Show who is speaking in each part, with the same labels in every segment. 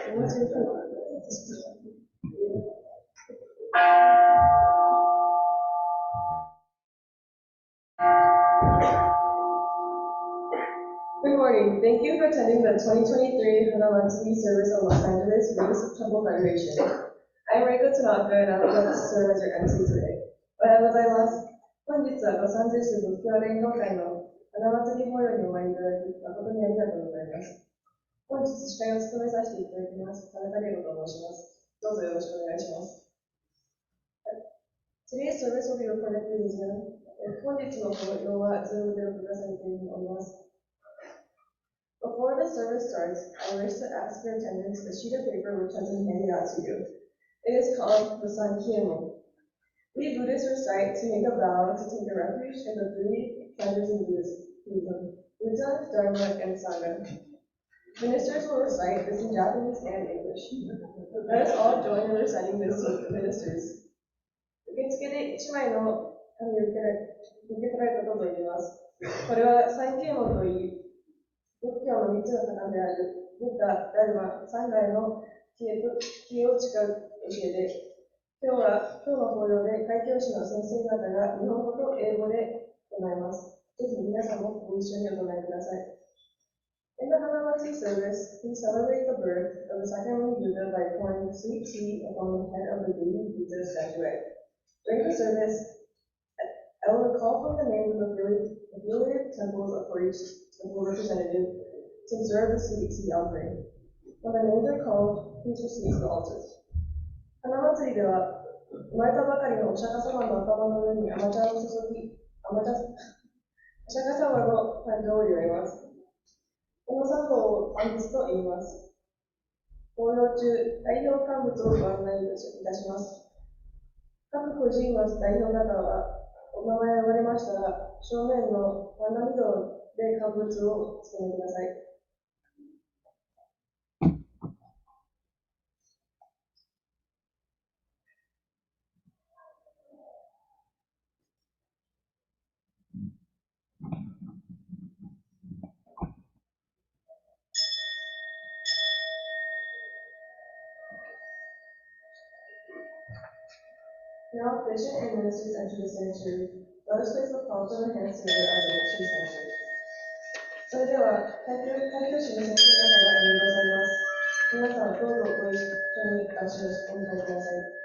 Speaker 1: Good morning. Thank you for attending the 2023 Hanamatsuri service of Los Angeles Buddhist Temple Federation. I am Reiko Tanaka and I would like to serve as your MC today. おはようございます。本日はロサンゼルス仏教連合会の花祭り法要にお参りいただき、誠にありがとうございます。本日司会を務めさせていただきます、田中玲子と申します。どうぞよろしくお願いします。Today's service will be recorded through Zoom. 本日の法要は Zoom で録画されております。Before the service starts, I wish to ask your attendants a sheet of paper which has been handed out to you. It is called the Sankyemo. We Buddhists recite to make a vow to take a refuge in the three treasures in Buddhism: Buddha, Dharma, and Sangha. Ministers will recite this in Japanese and English. Let us all join in reciting this with the ministers. 受付で1枚の紙を受け取られたと思います。これは三啓門といい、仏教の3つの方であるブッダ、ダルマ、サンガへの知恵を誓う教えで、今日の法要で開教師の先生方が日本語と英語で唱えます。ぜひ皆さんもご一緒にお唱えください。In the Hanamatsuri service, we celebrate the birth of the second Buddha by pouring sweet tea upon the head of the baby Buddha statuette. During the service, I will call for the names of the affiliated temples for each temple representative to observe the sweet tea offering. When the names are called, please proceed to the altar. 花祭りでは、生まれたばかりのお釈迦様の頭の上に甘茶を注ぎ、お釈迦様の誕生を祝います。この作法を安仏と言います。法要中、代表乾物をご案内いたします。各個人の代表方は、お名前を呼ばれましたら、正面の真ん中で乾物を務めください。Now, bishop and ministers enter the sanctuary. Let us place the palms of our hands together as a mystery sanctuary. それでは、開教師の先生方がお見えなさいます。皆さん、どうぞご一緒に足をお迎えください。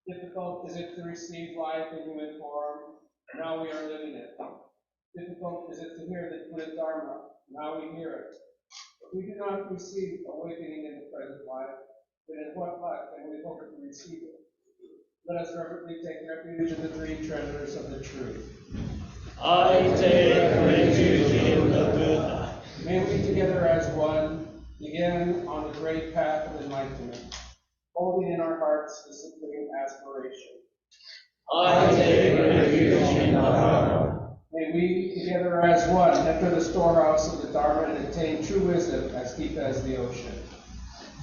Speaker 2: Difficult is it to receive life in human form? Now we are living it. Difficult is it to hear the Buddha Dharma? Now we hear it. If we do not receive awakening in the present life, then in what life can we hope to receive it? Let us reverently take refuge in the three treasures of the truth.
Speaker 3: I take refuge in the Buddha.
Speaker 2: May we together as one begin on the great path of enlightenment, holding in our hearts the supreme aspiration.
Speaker 3: I take refuge in the Dharma.
Speaker 2: May we together as one enter the storehouse of the Dharma and attain true wisdom as deep as the ocean.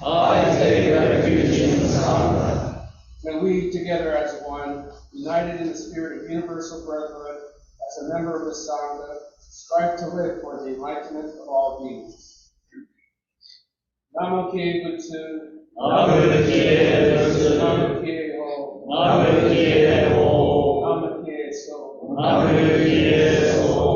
Speaker 3: I take refuge in the Sangha.
Speaker 2: May we together as one, united in the spirit of universal brotherhood, as a member of the Sangha, strive to live for the enlightenment of all beings. Namo Kye Butsu.
Speaker 3: Namo Kye Butsu.
Speaker 2: Namo Kye Ho.
Speaker 3: Namo Kye Ho.
Speaker 2: Namo Kye So.
Speaker 3: Namo Kye So.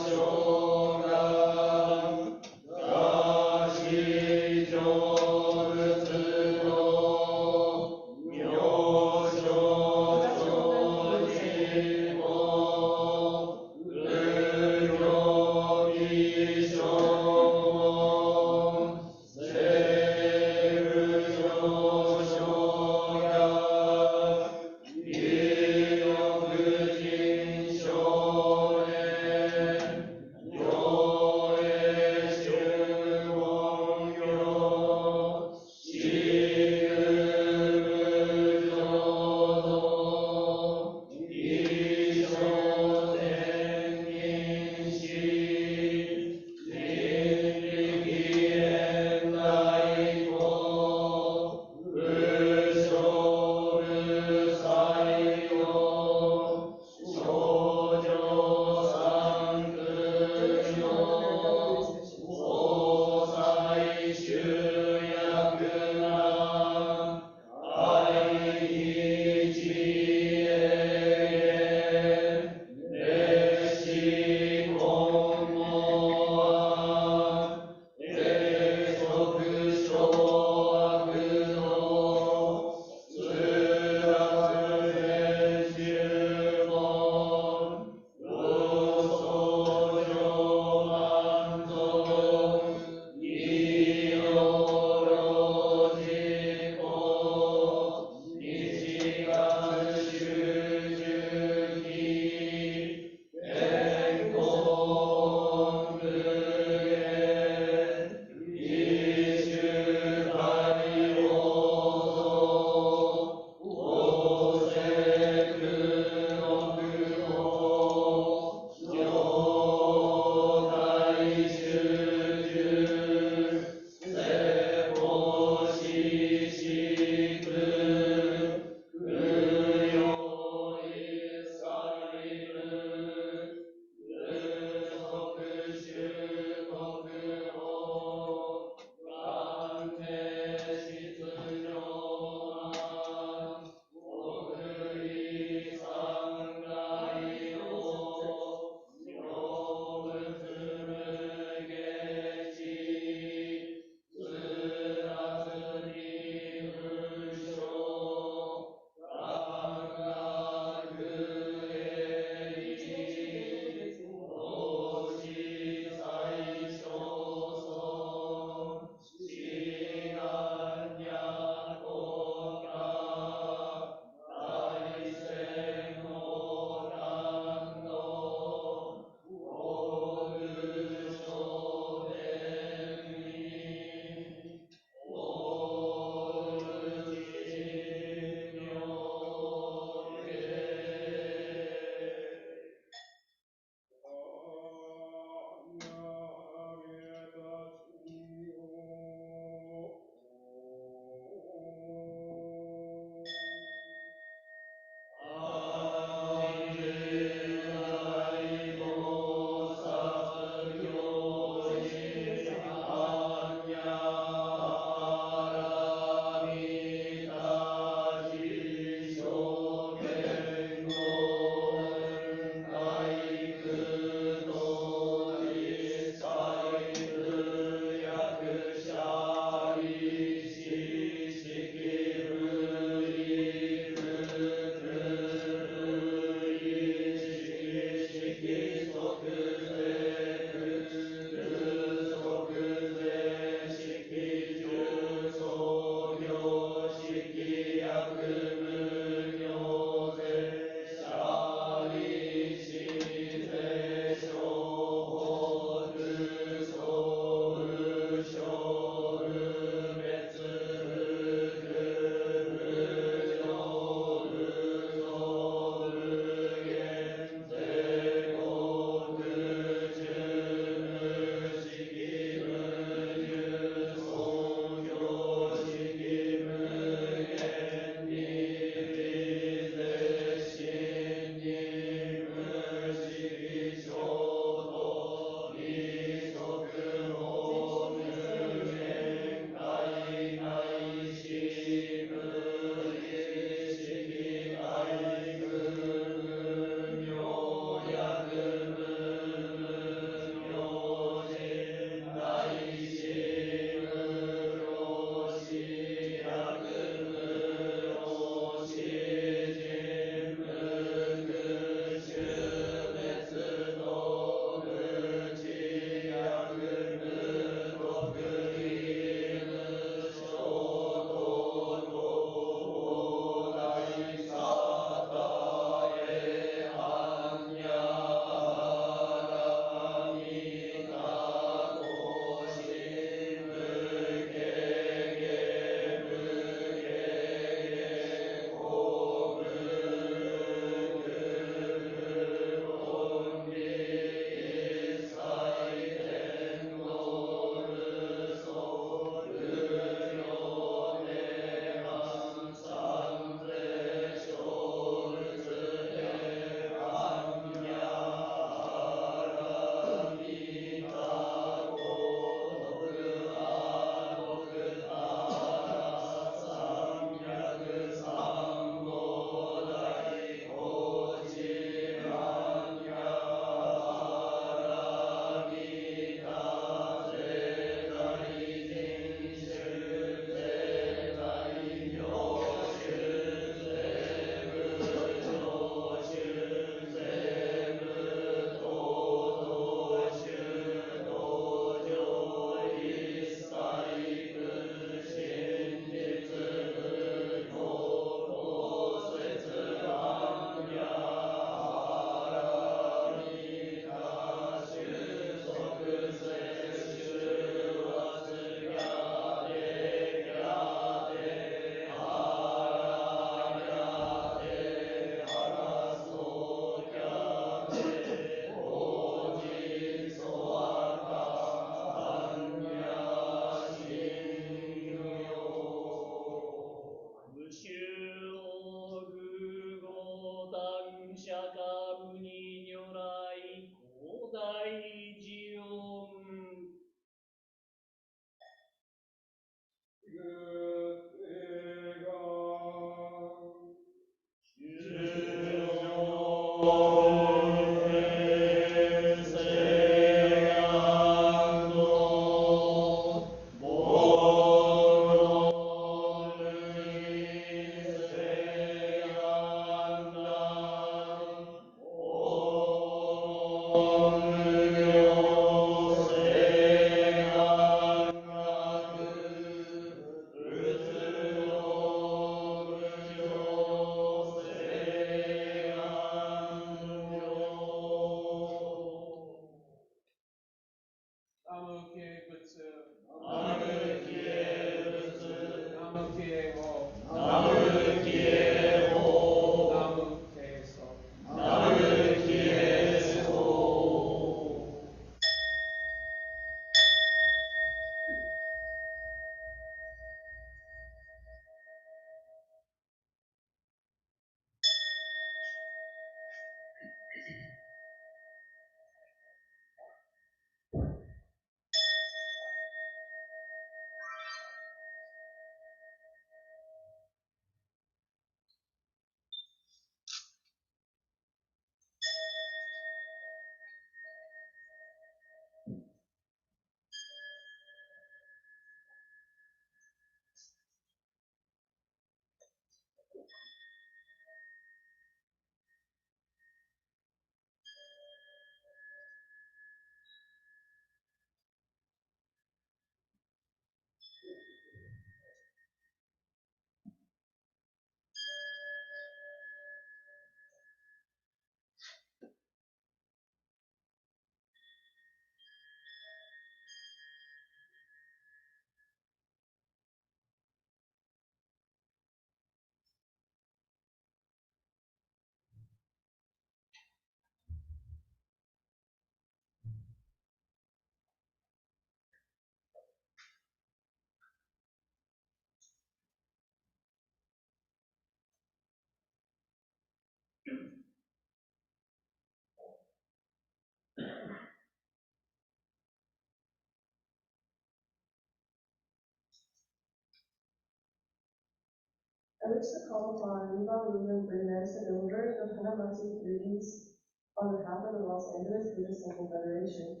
Speaker 1: I wish to call upon Yuval William Burness, the deliverer of Hanamatsuri greetings on behalf of the Los Angeles Buddhist Temple Federation.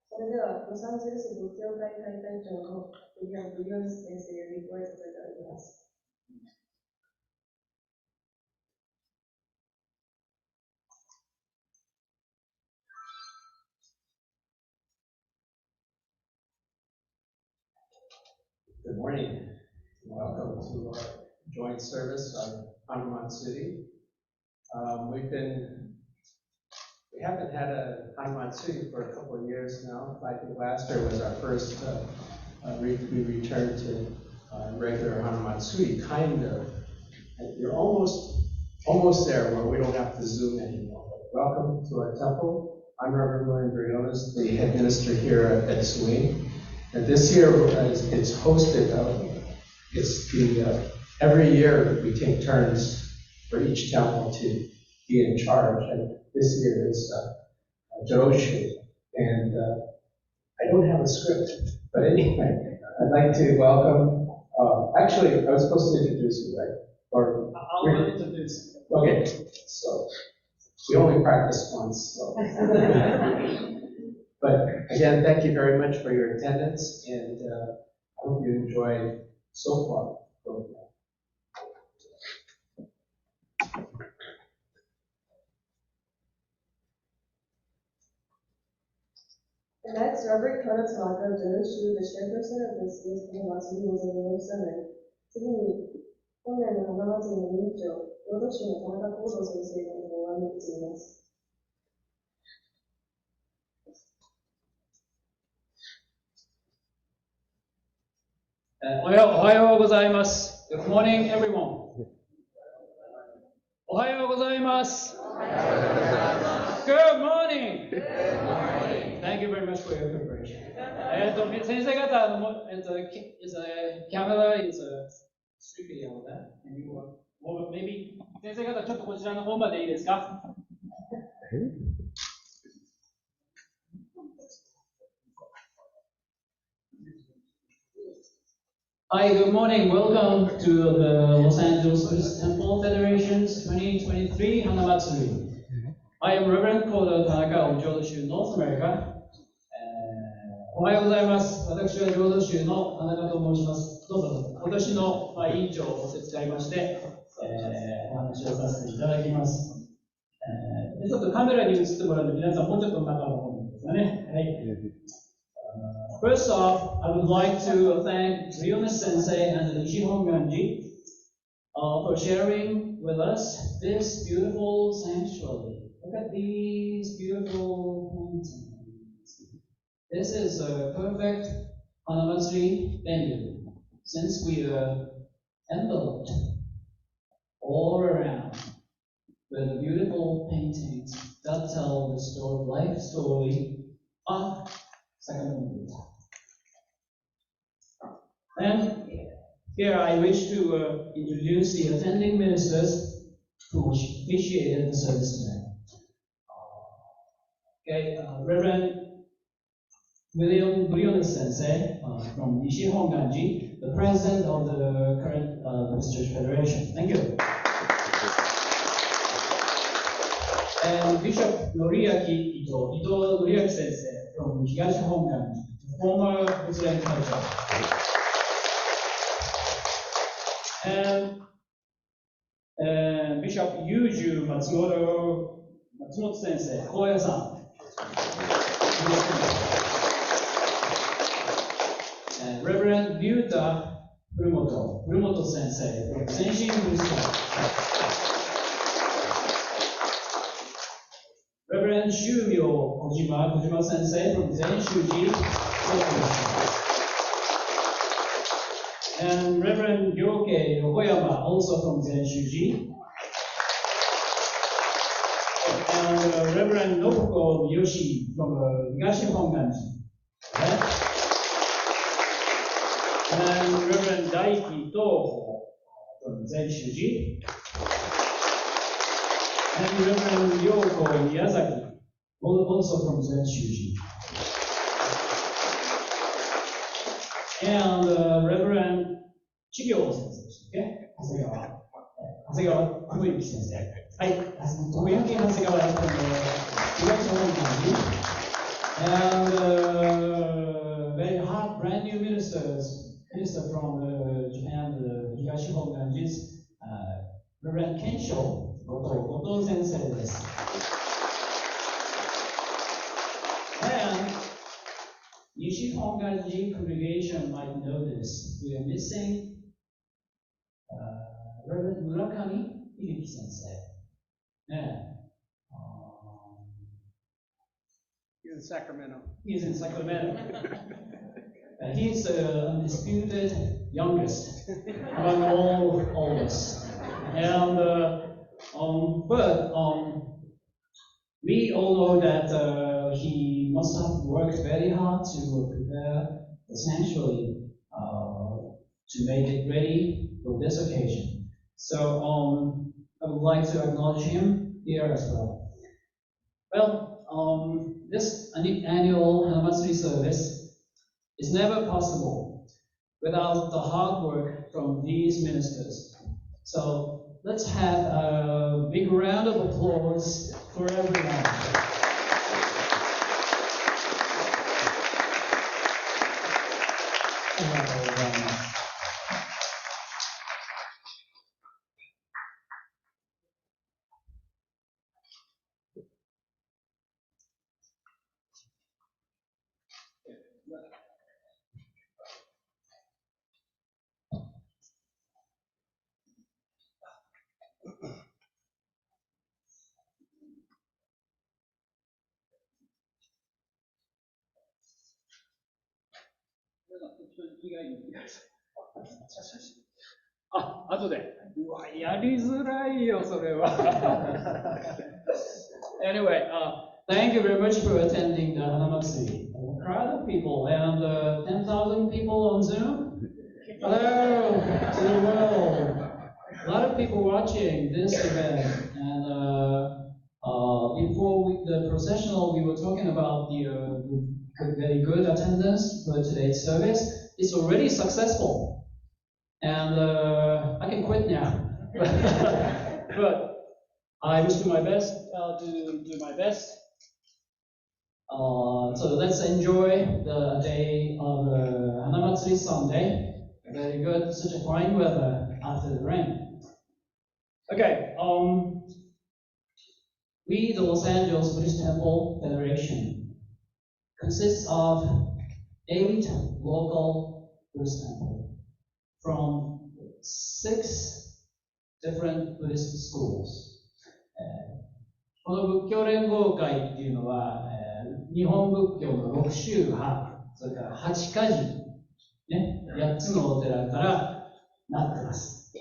Speaker 1: それでは、ロサンゼルス仏教会会会長のウィリアム・ブリオネス先生よりご挨拶いただきます。
Speaker 4: Good morning. Welcome to our joint service on Hanamatsuri. We haven't had a Hanamatsuri for a couple of years now. I think last year was our first, we returned to regular Hanamatsuri, kind of. And you're almost there where we don't have to Zoom anymore. Welcome to our temple. I'm Reverend William Briones, the head minister here at Swing. And this year it's hosted, every year we take turns for each temple to be in charge. And this year is Joshu. And I don't have a script, but anyway, I'd like to welcome, actually, I was supposed to introduce you, right? Or
Speaker 2: I'll introduce you.
Speaker 4: Okay, so we only practiced once, so. But again, thank you very much for your attendance, and I hope you enjoyed so far the program.
Speaker 1: Next, Reverend Kenneth Tanaka, Joshu, the chairperson of this year's Hanamatsuri, will deliver a sermon. 次に、本年の花祭りの委員長、労働省の田中幸三先生がご案内しています。
Speaker 3: おはようございます。Good morning, everyone. おはようございます。Good morning. Thank you very much for your preparation. 先生方のcamera is strictly on that. And you maybe 先生方ちょっとこちらの方までいいですか？Hi, good morning. Welcome to the Los Angeles Buddhist Temple Federation's 2023 Hanamatsuri. I am Reverend Koda Tanaka of 浄土宗 North America. おはようございます。私は浄土宗の田中と申します。どうぞ今年の委員長をお手伝いまして、お話をさせていただきます。ちょっとカメラに映ってもらうので皆さんもうちょっと中の方にですかね。はい。First off, I would like to thank Ryoma Sensei and Nishihon Ganji for sharing with us this beautiful sanctuary. Look at these beautiful paintings. This is a perfect Hanamatsuri venue, since we are enveloped all around with beautiful paintings that tell the life story of Sakamoto Buddha. And here I wish to introduce the attending ministers who officiated the service today. Reverend William Briones Sensei from Nishihon Ganji, the president of the current Buddhist Church Federation. Thank you. And Bishop Noriaki Ito Noriaki Sensei from Higashihon Ganji, the former Muslim culture. And Bishop Yuju Matsumoto Sensei, Koya-san. And Reverend Ryuta Furumoto Sensei from Zenshin Buddhist. Reverend Shumyo Kojima Sensei from Zen Shuji. And Reverend Yoke Yokoyama, also from Zen Shuji. And Reverend Nobuko Miyoshi from Higashihon Ganji. And Reverend Daiki Toho from Zen Shuji. And Reverend Yoko Miyazaki, also from Zen Shuji. And Reverend Chigyo Sensei, okay? 長谷川智之先生。はい、徳之長谷川東本館 and very hot brand new minister from Japan, the Higashihon Ganji's Reverend Kensho Goto Sensei です。And Nishihon Ganji congregation might know this. We are missing Reverend Murakami Hideki Sensei. Yeah.
Speaker 2: He's in Sacramento.
Speaker 3: He's in Sacramento. He's the undisputed youngest among all of us. And but we all know that he must have worked very hard to prepare the sanctuary to make it ready for this occasion. So I would like to acknowledge him here as well. Well, this annual Hanamatsuri service is never possible without the hard work from these ministers. So let's have a big round of applause for everyone.後で。うわ、やりづらいよ、それは。Anyway, thank you very much for attending the Hanamatsuri. A crowd of people and 10,000 people on Zoom. Hello to the world. A lot of people watching this event. And before the processional, we were talking about the very good attendance for today's service. It's already successful. And I can quit now. But I wish to my best to do my best. So let's enjoy the day of Hanamatsuri Sunday. Very good, such a fine weather after the rain. Okay, we, the Los Angeles Buddhist Temple Federation, consists of 8 local Buddhist temples from 6 different Buddhist schools. この仏教連合会っていうのは、日本仏教の6宗派、それから8家人、ね、8つのお寺からなっています。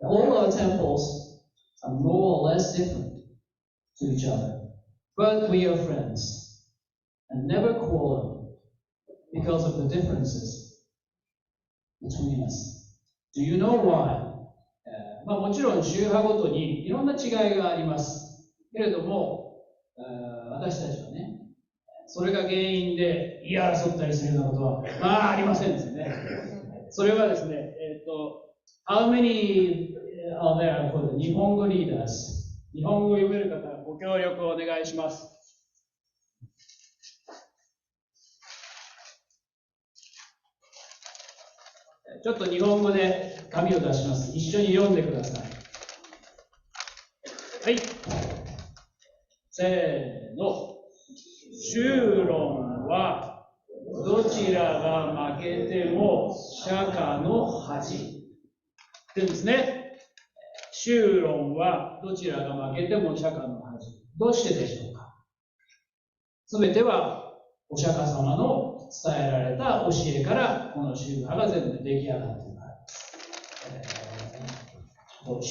Speaker 3: All our temples are more or less different to each other, but we are friends and never quarrel because of the differences between us. Do you know why? もちろん宗派ごとにいろんな違いがあります。けれども、私たちはね、それが原因で言い争ったりするようなことは、ありませんですね。それはですね、How many are there for the 日本語 readers? 日本語を読める方、ご協力をお願いします。ちょっと日本語で紙を出します。一緒に読んでください。はい。せーの。宗論はどちらが負けても釈迦の恥。って言うんですね。宗論はどちらが負けても釈迦の恥。どうしてでしょうか。すべてはお釈迦様の伝えられた教えからこの宗派が全部出来上がっているからです。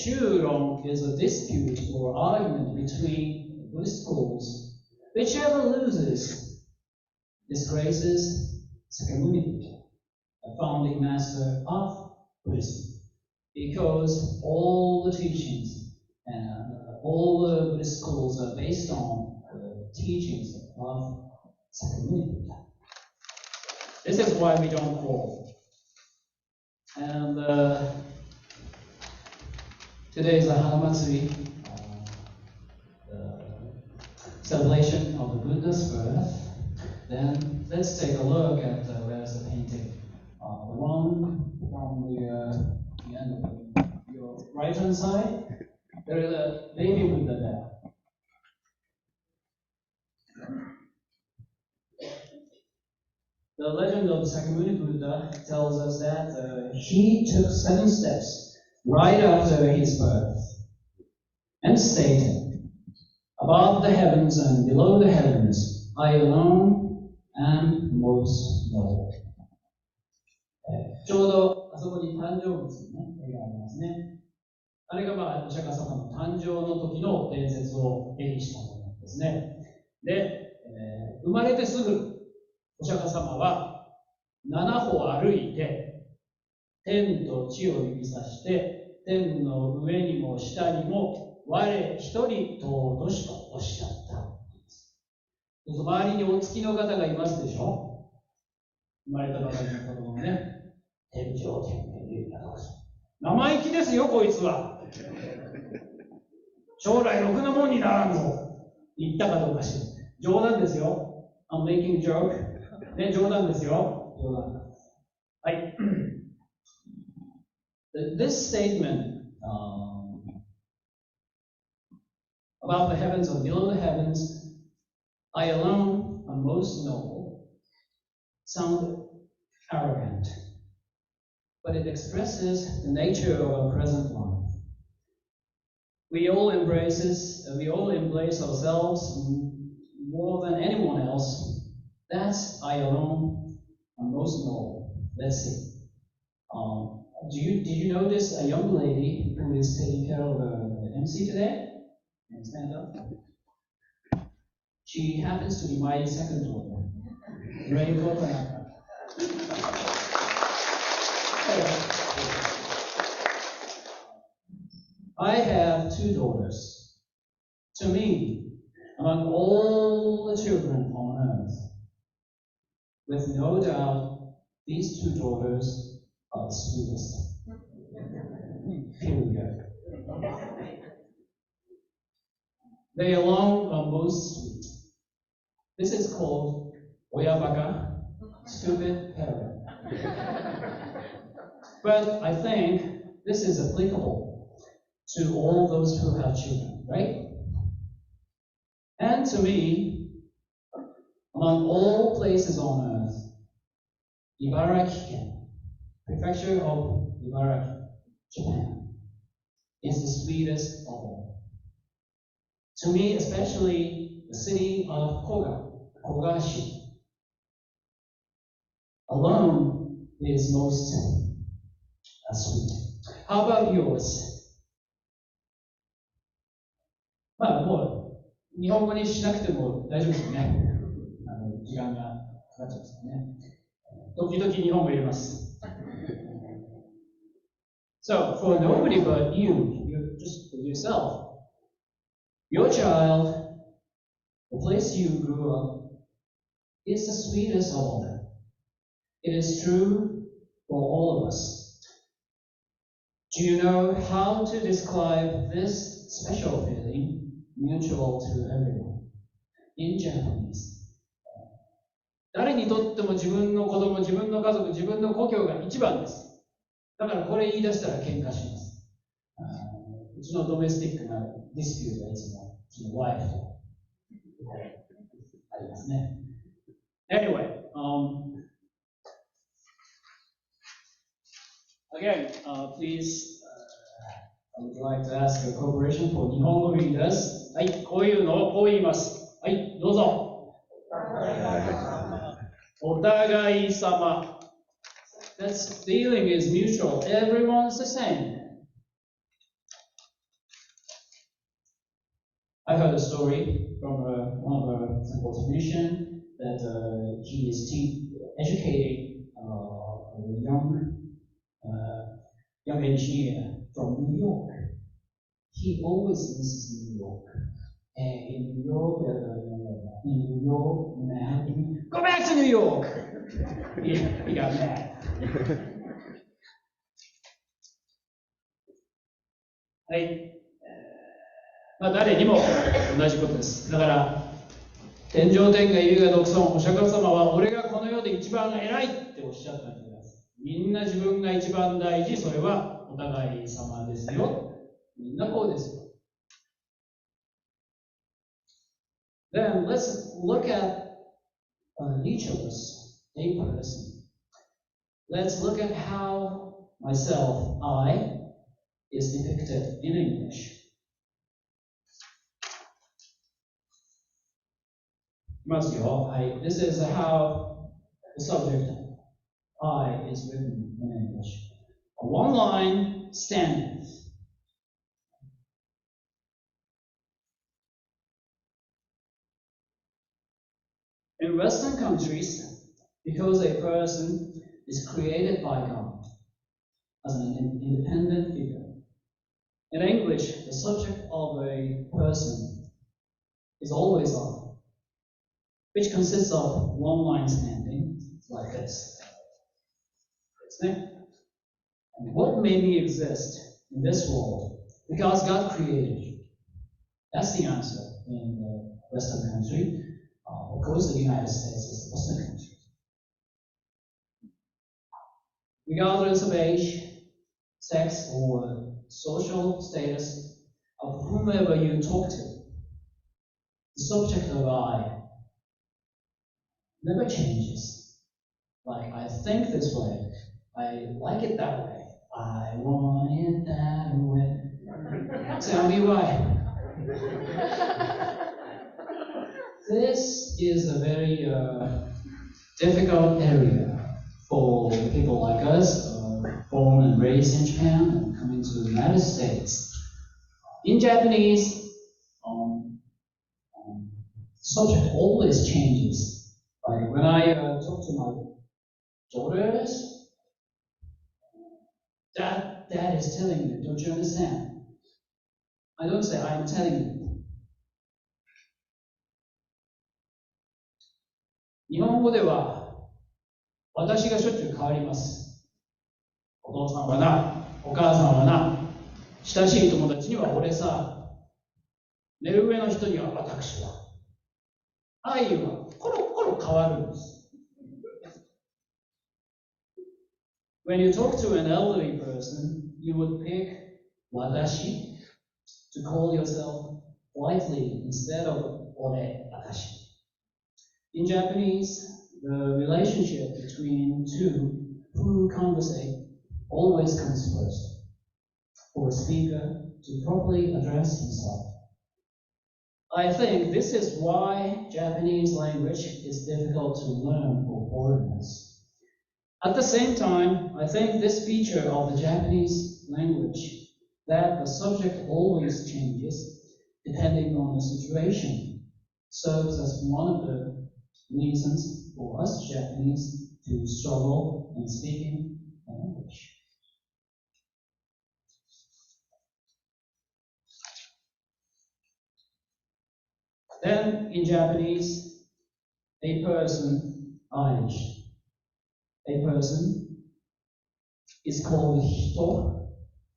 Speaker 3: 宗論 is a dispute or argument between Buddhist schools. Whichever loses disgraces Sakyamuni Buddha, the founding master of Buddhism, because all the teachings and all the Buddhist schools are based on the teachings of Sakyamuni Buddha. This is why we don't quarrel. And today is a Hanamatsuri, celebration of the Buddha's birth. Then let's take a look at where's the painting. The one from the end of your right hand side. There is a baby Buddha there. The legend of Sakyamuni Buddha tells us that he took 7 steps right after his birth and stated, above the heavens and below the heavens, I alone am most noble. ちょうどあそこに誕生物の、絵がありますね。あれがお釈迦様の誕生の時の伝説を絵にしたものですね。で、生まれてすぐお釈迦様は7歩歩いて天と地を指さして天の上にも下にも我一人尊しとおっしゃった。周りにお付きの方がいますでしょ。生まれたばかりの子供がね。天上天下有名な生意気ですよこいつは。将来ろくなもんにならんぞ。言ったかどうかしら。冗談ですよ。I'm making a joke. ね、冗談ですよ。冗談。はい。This statement about the heavens and below the heavens, I alone am most noble, sound arrogant, but it expresses the nature of our present life. We all embrace ourselves more than anyone else. That's I alone am most noble. Let's see. Did you notice a young lady who is taking care of the MC today? Can you stand up? She happens to be my second daughter. I have 2 daughters. To me, among all the children on earth, with no doubt, these 2 daughters are the sweetest. Period. They alone are most sweet. This is called oyabaka, stupid parent. But I think this is applicable to all those who have children, right? And to me, among all places on earth, Ibaraki-ken, prefecture of Ibaraki, Japan, is the sweetest of all. To me, especially the city of Kogashi, alone is most sweet. How about yours? まあ、もう、日本語にしなくても大丈夫ですよね。時間がかかっちゃうんですよね。時々日本語入れます。So, for nobody but you, just for yourself, your child, the place you grew up, is the sweetest of all. It is true for all of us. Do you know how to describe this special feeling mutual to everyone in Japanese? 誰にとっても自分の子供、自分の家族、自分の故郷が一番です。だからこれ言い出したら喧嘩します。うちのドメスティックなディスピュートはいつもうちのワイフとありますね。Anyway, again, please, I would like to ask a cooperation for 日本語readers. はい、こういうのをこう言います。はい、どうぞ。お互い様。That feeling is mutual. Everyone's the same. I heard a story from one of our temple technicians that he is educating a young engineer from New York. He always misses New York. In New York, Manhattan, go back to New York! He got mad. はい。まあ、誰にも同じことです。だから、天上天下優雅独尊、お釈迦様は俺がこの世で一番偉いっておっしゃったんです。みんな自分が一番大事、それはお互い様ですよ。みんなこうですよ。Then let's look at each of us, a person. Let's look at how myself, I, is depicted in English. いきますよ。はい。This is how the subject I is written in English. A one line standard. In Western countries, because a person is created by God as an independent figure, in English, the subject of a person is always I, which consists of one line standing like this. And what made me exist in this world? Because God created you. That's the answer in the Western country. Of course, the United States is a Western country. Regardless of age, sex, or social status of whomever you talk to, the subject of I never changes. Like, I think this way, I like it that way, I want it that way. Tell me why. This is a very difficult area for people like us, born and raised in Japan and coming to the United States. In Japanese, subject always changes. Like when I talk to my daughters, Dad is telling me, don't you understand? I don't say, I'm telling you. 日本語では私がしょっちゅう変わります。お父さんはな、お母さんはな。親しい友達には俺さ、目上の人には私は。愛はコロコロ変わるんです。When you talk to an elderly person, you would pick wadashi to call yourself politely instead of ore, watashi. In Japanese, the relationship between two who conversate always comes first, for a speaker to properly address himself. I think this is why Japanese language is difficult to learn for foreigners. At the same time, I think this feature of the Japanese language, that the subject always changes depending on the situation, serves as one of the reasons for us Japanese to struggle in speaking the language. Then, in Japanese, a person is called hito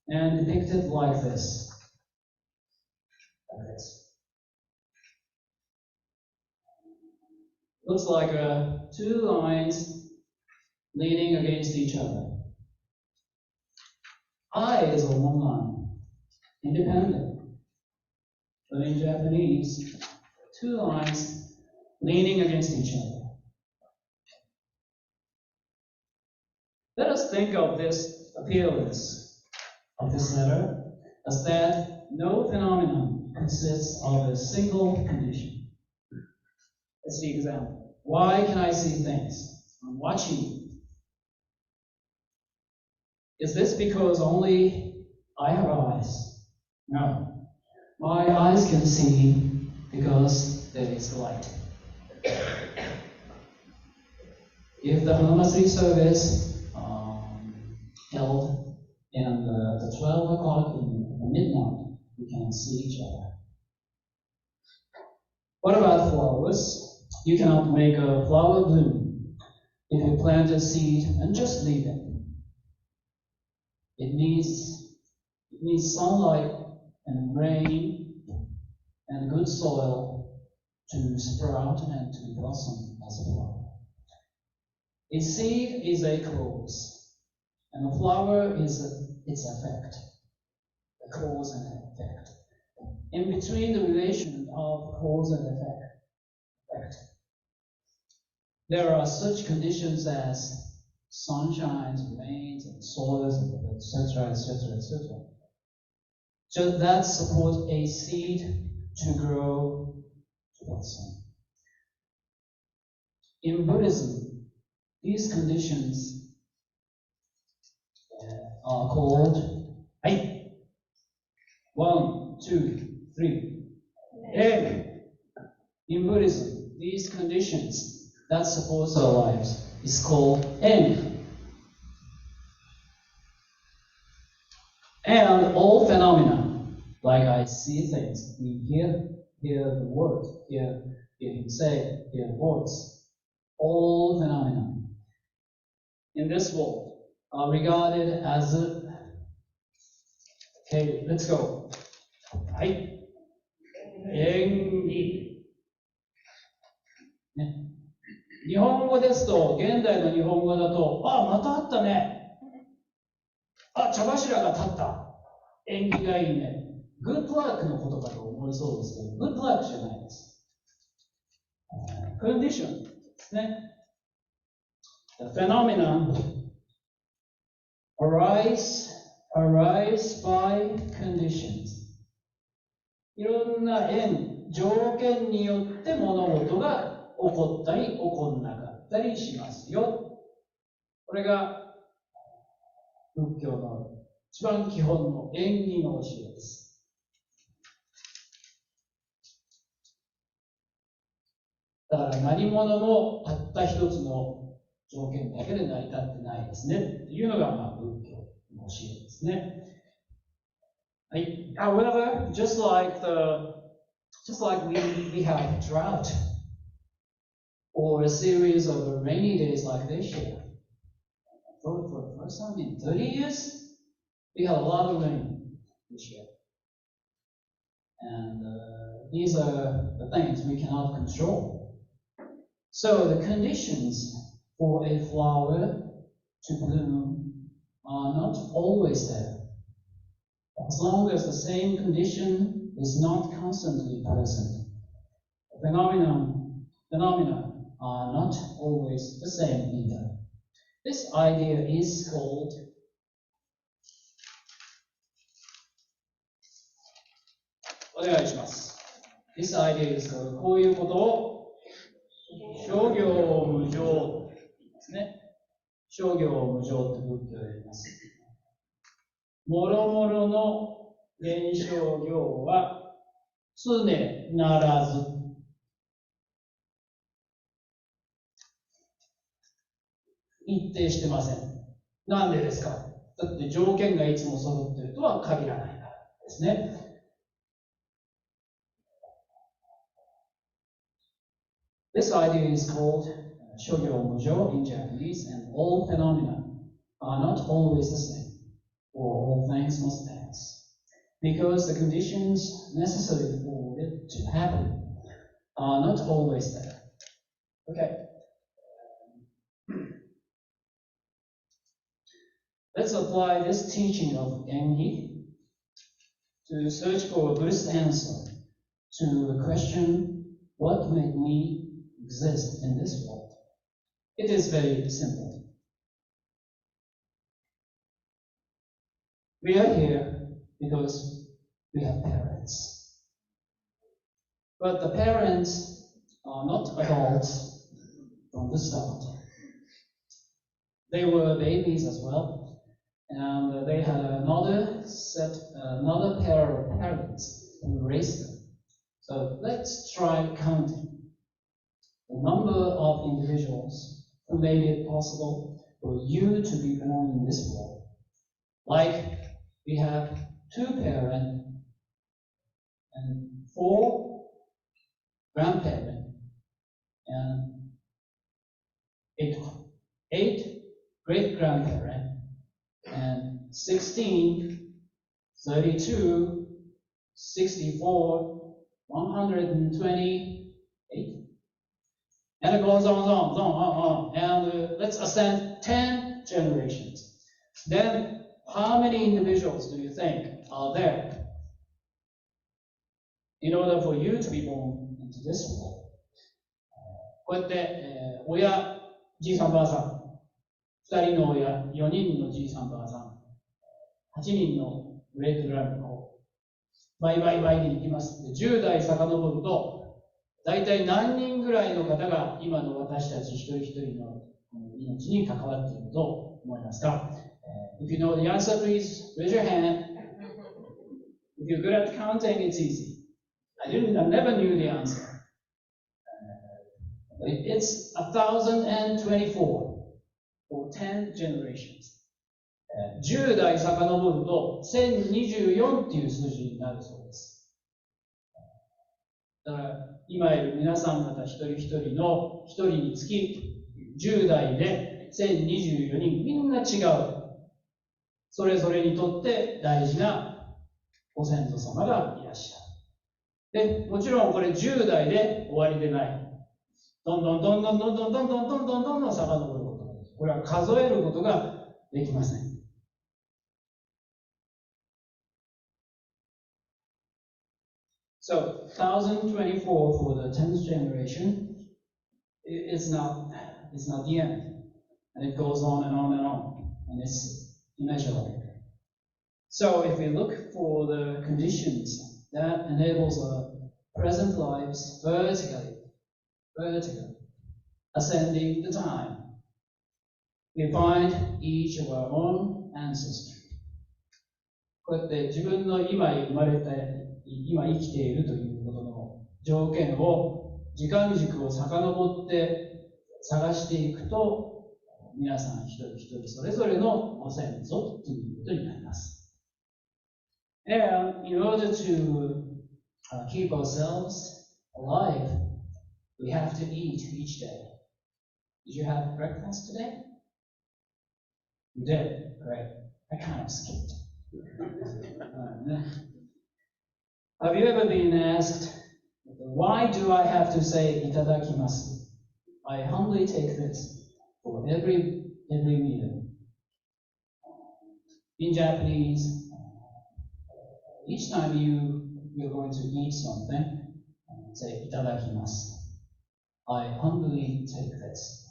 Speaker 3: and depicted like this. Looks like two lines leaning against each other. I is on one line, independent. But in Japanese, two lines leaning against each other. Let us think of this appearance of this letter as that no phenomenon consists of a single condition. Let's see example. Why can I see things? I'm watching you. Is this because only I have eyes? No. My eyes can see because there is light. If the Hanamatsuri service held in the 12 o'clock in the midnight, we can see each other. What about flowers? You cannot make a flower bloom if you plant a seed and just leave it. It needs sunlight and rain and good soil to sprout and to blossom as a flower. A seed is a cause, and a flower is its effect, a cause and effect. In between the relation of cause and effect, there are such conditions as sunshines, rains, and soils, etc., etc., etc. So that support a seed to grow to blossom. In Buddhism, these conditions are called 1, 2, 3. In Buddhism, these conditions that support our lives is called en. And all phenomena, like I see things, we hear the word, hear him say, hear voice, all phenomena in this world are regarded as okay, let's go. はい。縁起。ね。日本語ですと、現代の日本語だと、またあったね。茶柱が立った。縁起がいいね。グッドラックのことかと思いそうですけど、グッドラックじゃないです。condition ですね。The phenomenon arise by conditions. いろんな条件によって物事が起こったり起こんなかったりしますよ。これが仏教の一番基本の縁起の教えです。だから何者もたった一つの条件だけで成り立ってないですねっていうのが仏教の教えですね。However, just like we have drought or a series of rainy days like this year, for the first time in 30 years, we had a lot of rain. this year. And these are the things we cannot control. So the conditions for a flower to bloom are not always there. As long as the same condition is not constantly present, phenomena are not always the same either. This idea is called This idea is called こういうことを諸行無常ですね。諸行無常って仏教で言います。もろもろの現象行は常ならず。一定してません。なんでですか？だって条件がいつも揃っているとは限らないからですね。This idea is called Shogyo Mujo in Japanese, and all phenomena are not always the same, or all things must pass, because the conditions necessary for it to happen are not always there. Okay. Let's apply this teaching of Genji to search for a Buddhist answer to the question, what made me exist in this world? It is very simple. We are here because we have parents. But the parents are not adults from the start. They were babies as well. And they had another pair of parents who raised them. So let's try counting the number of individuals who made it possible for you to be born in this world. Like we have 2 parents and 4 grandparents and 8 great-grandparents and 16, 32, 64, 128, and it goes on. And let's ascend 10 generations. Then, how many individuals do you think are there in order for you to be born into this world? こうやって、親、じいさんばあさん、2人の親、4人のじいさんばあさん、8人のグレートグランドの子、倍に行きます。10代遡ると、大体何人ぐらいの方が今の私たち一人一人の命に関わっていると思いますか？ If you know the answer, please raise your hand. If you're good at counting, it's easy. I never knew the answer. It's 1,024 for 10 generations. 10代遡ると1024っていう数字になるそうです。だから今いる皆さん方一人一人の一人につき10代で1024人みんな違う。それぞれにとって大事なご先祖様がいらっしゃる。で、もちろんこれ10代で終わりでない。どんどん遡ることができる。これは数えることができません。So 1,024 for the 10th generation is not the end, and it goes on, and it's immeasurable. So if we look for the conditions that enables our present lives vertically, ascending the time, we find each of our own ancestry. こうやって自分の今生きているということの条件を時間軸を遡って探していくと、皆さん一人一人それぞれのご先祖ということになります。And in order to keep ourselves alive, we have to eat each day. Did you have breakfast today? You did? Great. I kind of skipped. Have you ever been asked, why do I have to say itadakimasu? I humbly take this for every meal. In Japanese, each time you're going to eat something, say itadakimasu. I humbly take this.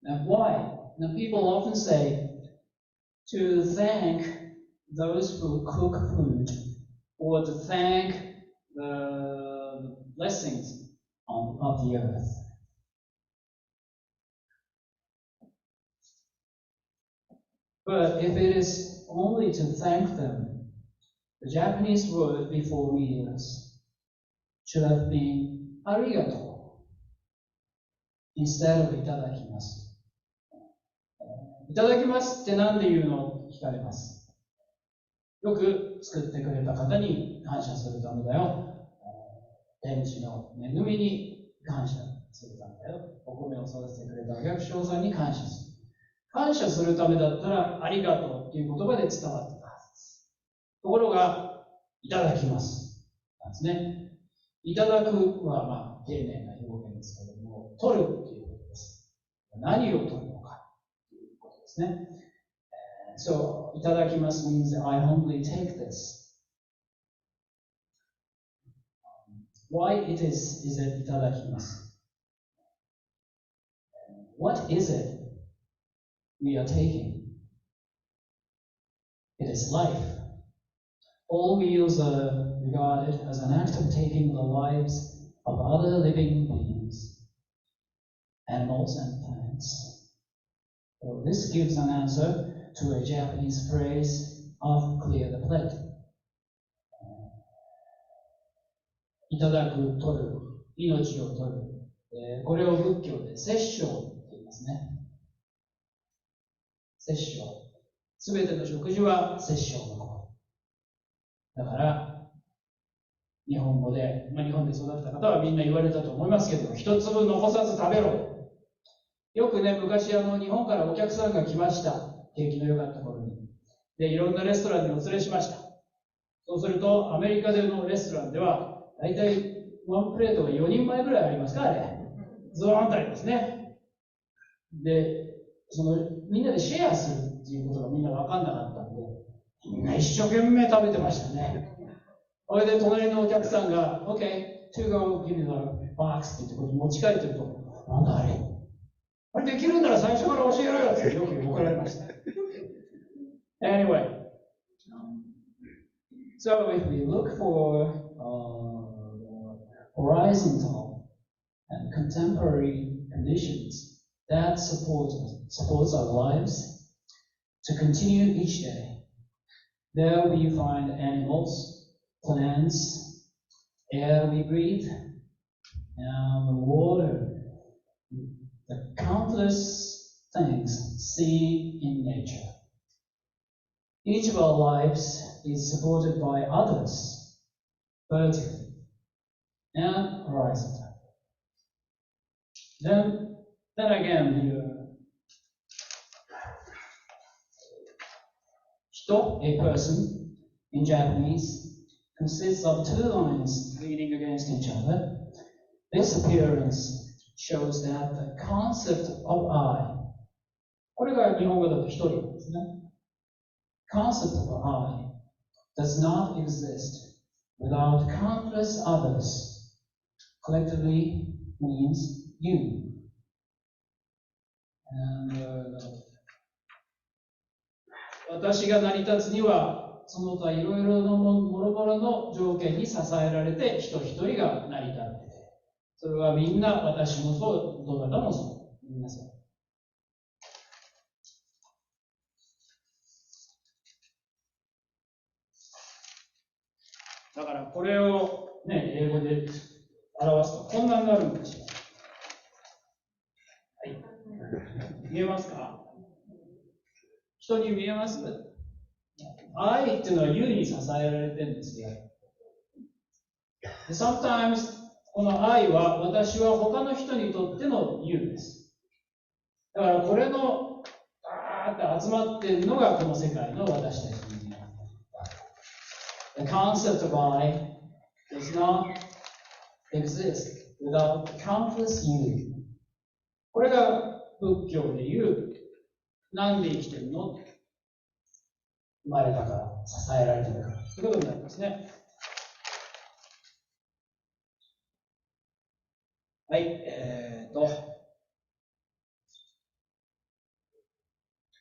Speaker 3: Now why? Now people often say to thank those who cook food or to thank the blessings of the earth. But if it is only to thank them, the Japanese word before meals should have been arigato instead of itadakimasu. いただきますって何で言うの聞かれます。よく作ってくれた方に感謝するためだよ。天地の恵みに感謝するためだよ。お米を育ててくれたお百姓さんに感謝する。感謝するためだったらありがとうっていう言葉で伝わってたはずです。ところが、いただきますなんですね。いただくは丁寧な表現ですけれども、取るっていうことです。何を取るのか。So, いただきます means I humbly take this. Why it is it いただきます? What is it we are taking? It is life. All meals are regarded as an act of taking the lives of other living beings, animals and plants. So this gives an answer to a Japanese phrase of clear the plate. いただく、取る、命を取る。これを仏教で摂生って言いますね。摂生。すべての食事は摂生のこと。だから、日本語で、日本で育った方はみんな言われたと思いますけど、一粒残さず食べろ。よくね、昔日本からお客さんが来ました。景気の良かった頃に。で、いろんなレストランにお連れしました。そうすると、アメリカでのレストランでは、だいたいワンプレートが4人前ぐらいありますか、あれ。ズワーンとありますね。で、みんなでシェアするっていうことがみんな分かんなかったんで、みんな一生懸命食べてましたね。それで隣のお客さんが、OK, to go, give me the box って言ってこれ持ち帰ってると、なんだあれ。あれできるんなら最初から教えろよってよく怒られました。Anyway, so if we look for horizontal and contemporary conditions that supports our lives to continue each day, there we find animals, plants, air we breathe, and water. The countless things seen in nature. Each of our lives is supported by others, vertically and horizontally. Then again, here, 人, a person, in Japanese, consists of two lines leaning against each other. This appearance shows that the concept of I, これが日本語だと一人ですね。Concept of I does not exist without countless others. Collectively means you. And, 私が成り立つには、その他いろいろなもろもろの条件に支えられて人一人が成り立っている。それはみんな私もそう、どなたもそう。みんなそう。だからこれをね、英語で表すとこんなになるんですよ。はい。見えますか？人に見えます？愛っていうのはyouに支えられてるんですよ。Sometimes この愛は私は他の人にとってのyouです。だからこれのーって集まっているのがこの世界の私たちの人間。The concept of I does not exist without countless you. これが仏教でいう、なんで生きてるの？生まれたから、支えられてるから。ということになりますね。はい、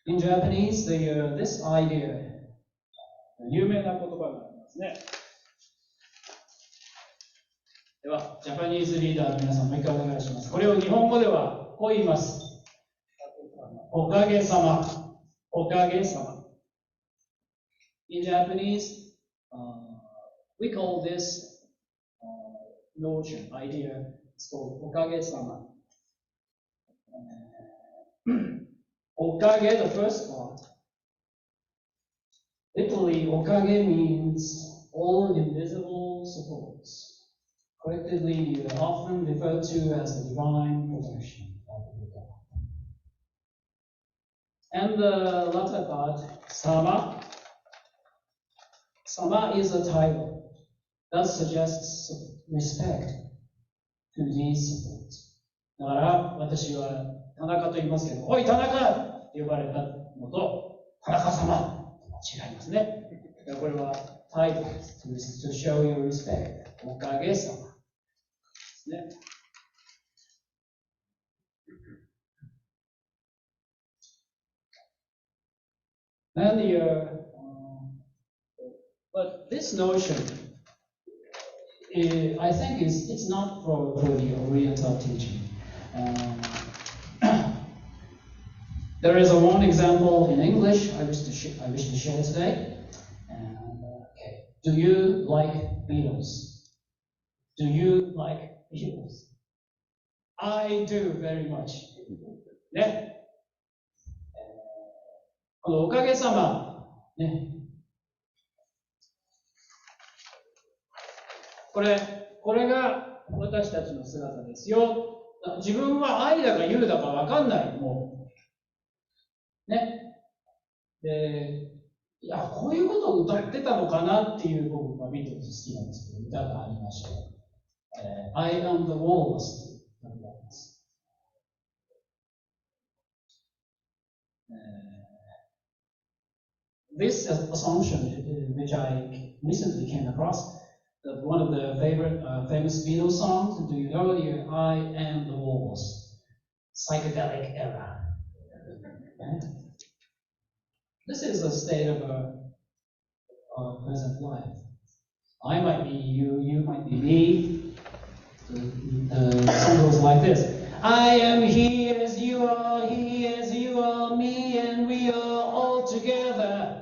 Speaker 3: In Japanese, this idea, 有名な言葉がありますね。では、ジャパニーズリーダーの皆さんもう一回お願いします。これを日本語ではこう言います。おかげさま。おかげさま。In Japanese, we call this notion, idea, it's called おかげさま。おかげ, the first part. Literally, おかげ means all invisible supports. Collectively often referred to as the divine protection of the Buddha. And the latter part, Sama. Sama is a title that suggests respect to these supports. だから私は田中と言いますけど、おい田中って呼ばれたのと、田中様違いますね。これはタイトルです。To show your respect. おかげさま。ね、and but this notion, I think, it's not for the Oriental teaching. There is one example in English I wish to share today. Okay. Do you like Beatles? Do you like Beatles? I do very much. ね。このおかげさま、ね。これが私たちの姿ですよ。自分は愛だか優だかわかんない。もう。ね。で、いや、こういうことを歌ってたのかなっていう僕はビートルズ好きなんですけど、歌がありました。I am the walrus という歌があります。This assumption, which I recently came across, one of the famous Beatles songs, do you know the I am the walrus, psychedelic era? Right? This is a state of our present life. I might be you, you might be me. The song goes like this. I am he as you are, he as you are, me and we are all together.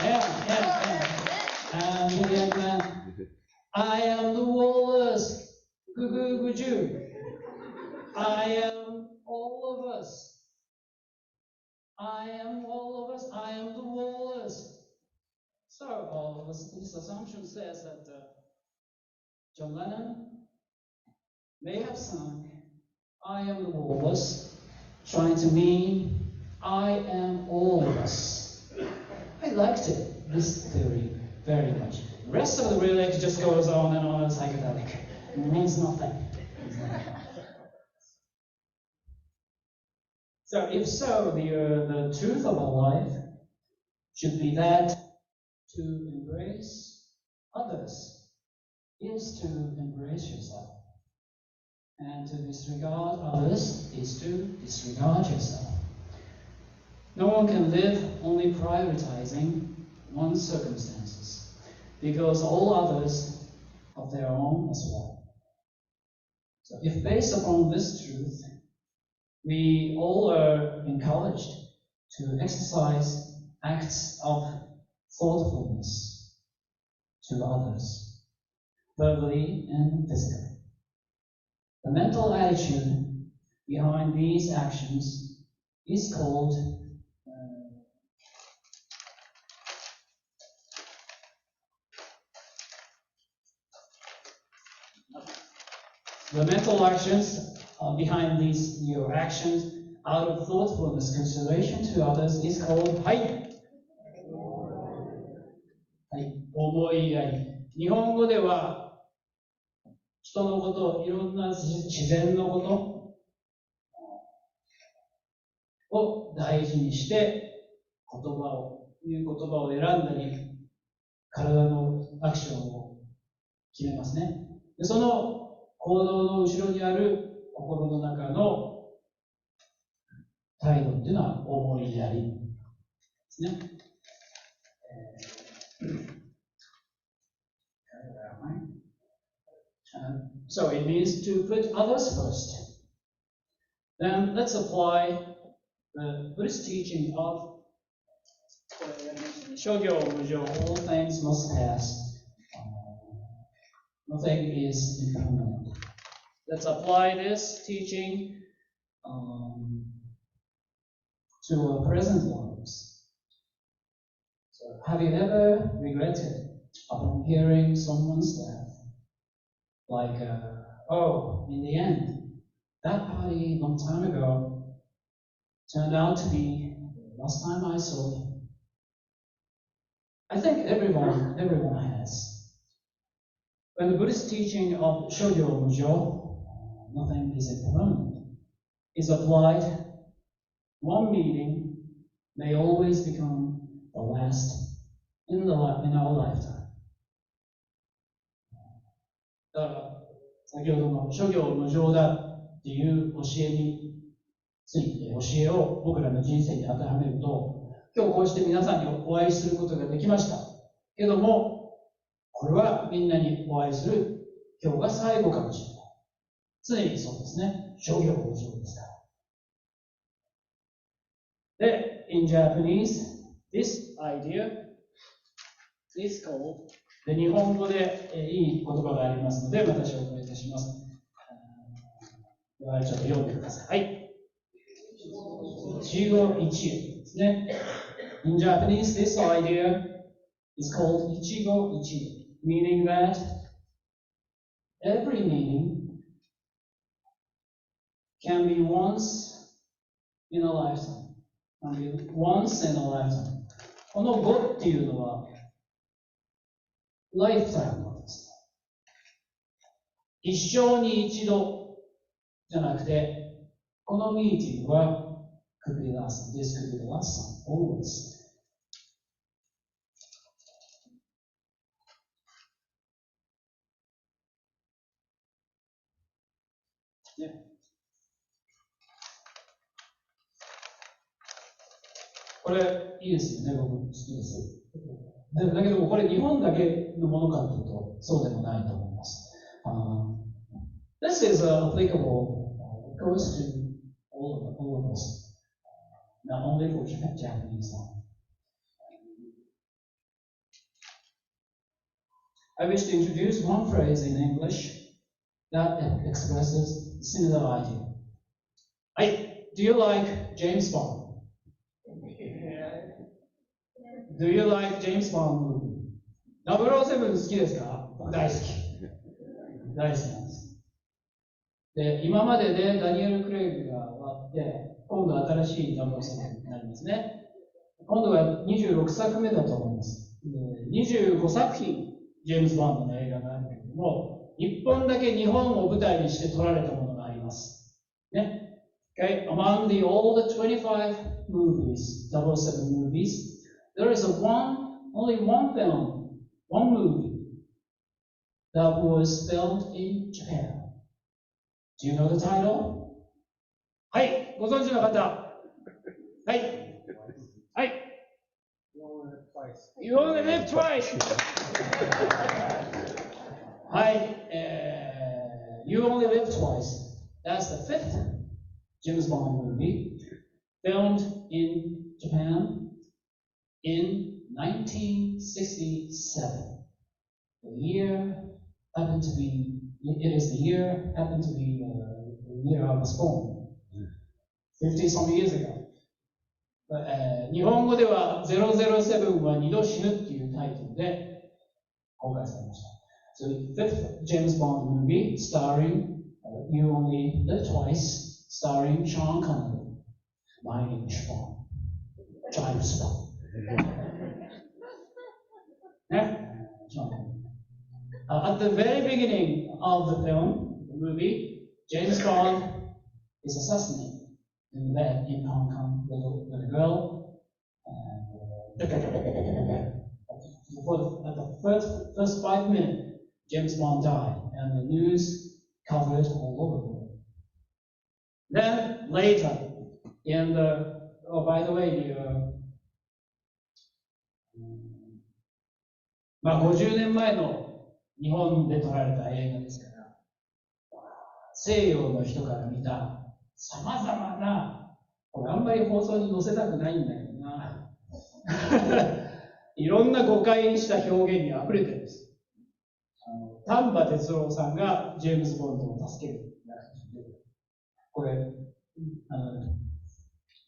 Speaker 3: And I am the walrus. I am all of us. I am all of us. I am the walrus. So this assumption says that John Lennon may have sung I am the walrus, trying to mean I am all of us. I liked it, this theory, very much. The rest of the lyric just goes on and on as psychedelic. It means nothing. So if so, the truth of our life should be that to embrace others is to embrace yourself. And to disregard others is to disregard yourself. No one can live only prioritizing one's circumstances, because all others have their own as well. So if based upon this truth, we all are encouraged to exercise acts of thoughtfulness to others, verbally and physically. The mental attitude behind these actions is called the mental actions behind these your actions out of thoughtfulness, consideration to others is called はい。はい、思いやり。日本語では人のこと、いろんな自然のことを大事にして言葉を選んだり、体のアクションを決めますね。でその行動の後ろにある心の中の態度っていうのは思いやりですね。So it means to put others first. Then let's apply the Buddhist teaching of 諸行無常, all things must pass. Nothing is impermanent. Let's apply this teaching to our present lives. So, have you ever regretted upon hearing someone's death? Like, oh, in the end, that party long time ago turned out to be the last time I saw him. I think everyone has. When the Buddhist teaching of Shogyo Mujo, nothing is impermanent, is applied, one meeting may always become the last in our lifetime. だから先ほどの諸行無常だっていう教えについて、教えを僕らの人生に当てはめると、今日こうして皆さんにお会いすることができました。けども、これはみんなにお会いする今日が最後かもしれない。常にそうですね。諸行無常ですから。で、in Japanese, this idea is called で日本語でいい言葉がありますので、また紹介いたします。ではちょっと読んでください。はい。一語一会ですね。In Japanese, this idea is called 一語一会, meaning that every meeting can be once in a lifetime. Once in a lifetime. この語っていうのはライフタイムなんです。一生に一度じゃなくて、このミーティングは could be last, this could be the last time, always. ね、これいいですよね、僕好きです。だけどもこれ日本だけのものかというとそうでもないと思います。This is applicable, of course, to all of us, not only for Japanese. I wish to introduce one phrase in English that expresses similar idea. Do you like James Bond? Do you like James Bond movie? 007好きですか？僕大好き。大好きなんです。で、今まででダニエル・クレイグが終わって、今度新しい007になりますね。今度は26作目だと思います。25作品、ジェームズ・ボンドの映画があるけれども、1本だけ日本を舞台にして撮られたものがあります。ね。Okay, among all the 25 movies, 007 movies, there is only one film, one movie that was filmed in Japan. Do you know the title? はい、ご存知の方。はい。はい。You only live twice. はい、You only live twice. That's the fifth James Bond movie filmed in Japan in 1967. The year happened to be, it is the year happened to be the year I was born. 50 some years ago. 日本語では007は二度死ぬっていうタイトルで公開されました。So the fifth James Bond movie starring You Only Live Twice, starring Sean Connery. My English Bond. James Bond. At the very beginning of the film, the movie, James Bond is assassinated in bed in Hong Kong with a girl. And at the first 5 minutes, James Bond died, and the news covered all over the world. Then later, in the by the way, 50年前の日本で撮られた映画ですから、西洋の人から見たさまざまな、これあんまり放送に載せたくないんだけどな、いろんな誤解した表現にあふれてるんです。丹波哲郎さんがジェームズ・ボンドを助ける。これ、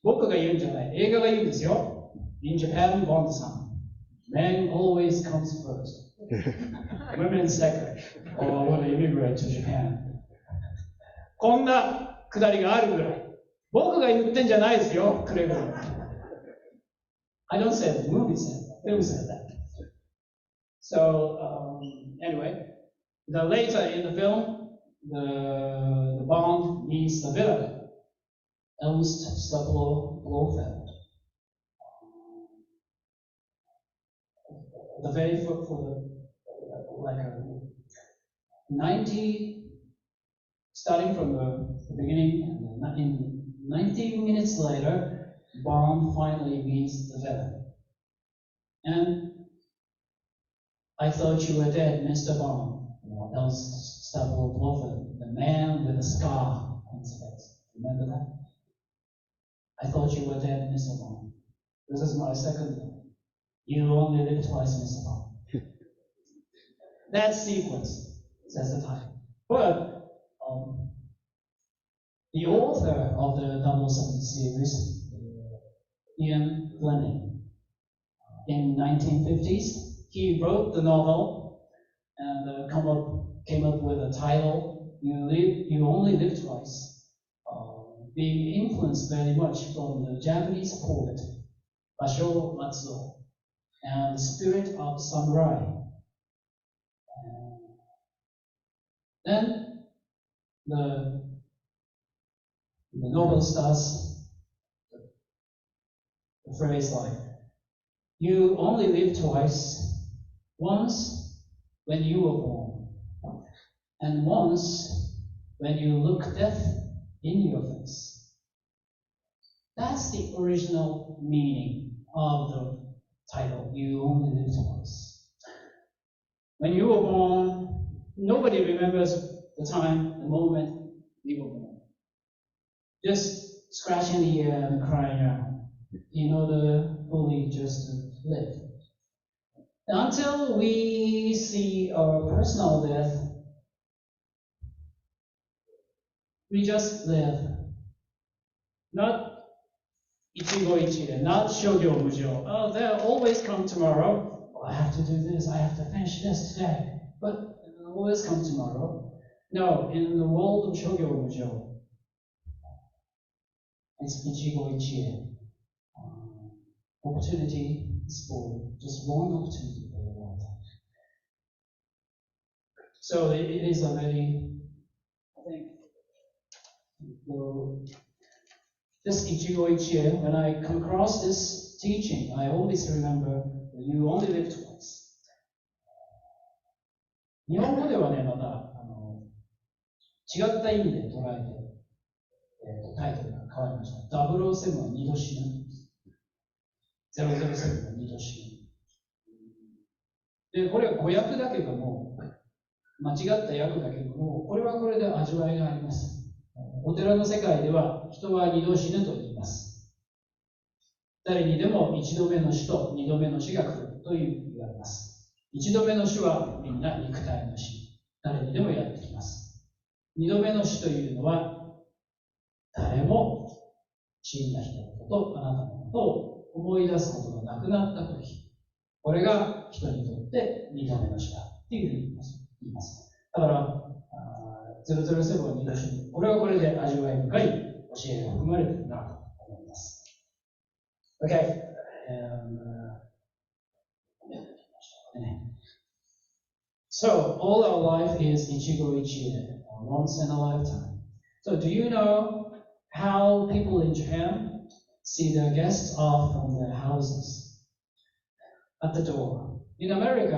Speaker 3: 僕が言うんじゃない、映画が言うんですよ。In Japan, Bond さん。Man always comes first. Women second. Or when I immigrate to Japan. こんなくだりがあるぐらい。僕が言ってんじゃないですよ、くれぐれも。I don't say it, the movie said that. Film said that. So, anyway, later in the film, the Bond meets the villain, Ernst Stapler Blofeld. The very for the like 90, starting from the beginning, and in 90 minutes later, Bond finally meets the villain. And I thought you were dead, Mr. Bond. That was Stapler Blofeld, the man with the scar on his face. Remember that? I thought you were dead, Mr. Bond. This is my second one. You only live twice, Mr. Bond. That sequence says the time. But the author of the 007 series, Ian Fleming, in 1950s, he wrote the novel and came up with a title, You Only Live Twice, being influenced very much from the Japanese poet Hanamatsuri and the spirit of samurai. Then the novel starts the phrase like, you only live twice, once when you were born, and once when you look death in your face. That's the original meaning of the title, You Only Live Twice. When you were born, nobody remembers the time, the moment you were born. Just scratching the air and crying out in order fully just to live. Until we see our personal death, we just live. Not ichigo ichie, not shogyo mujo. Oh, they'll always come tomorrow. Oh, I have to do this, I have to finish this today. But they'll always come tomorrow. No, in the world of shogyo mujo, it's ichigo ichie. Opportunity is for just one opportunity for the lifetime. So it is a very, I think, this ichigo ichie, when I come across this teaching, I always remember that you only live twice. 日本語ではね、また違った意味で捉えて、タイトルが変わりました。007は二度死ぬ。007は二度死ぬ。で、これは誤訳だけども、間違った訳だけども、これはこれで味わいがあります。お寺の世界では人は二度死ぬと言います。誰にでも一度目の死と二度目の死が来ると言われます。一度目の死はみんな肉体の死。誰にでもやってきます。二度目の死というのは誰も死んだ人のこと、あなたのことを思い出すことがなくなったとき、これが人にとって二度目の死だっていうふうに言います。だから、007 007に一緒に、これはこれで味わい深い教えが含まれているなと思います。Okay. So, all our life is ichigo ichie, once in a lifetime. So, do you know how people in Japan see their guests off from their houses? At the door. In America,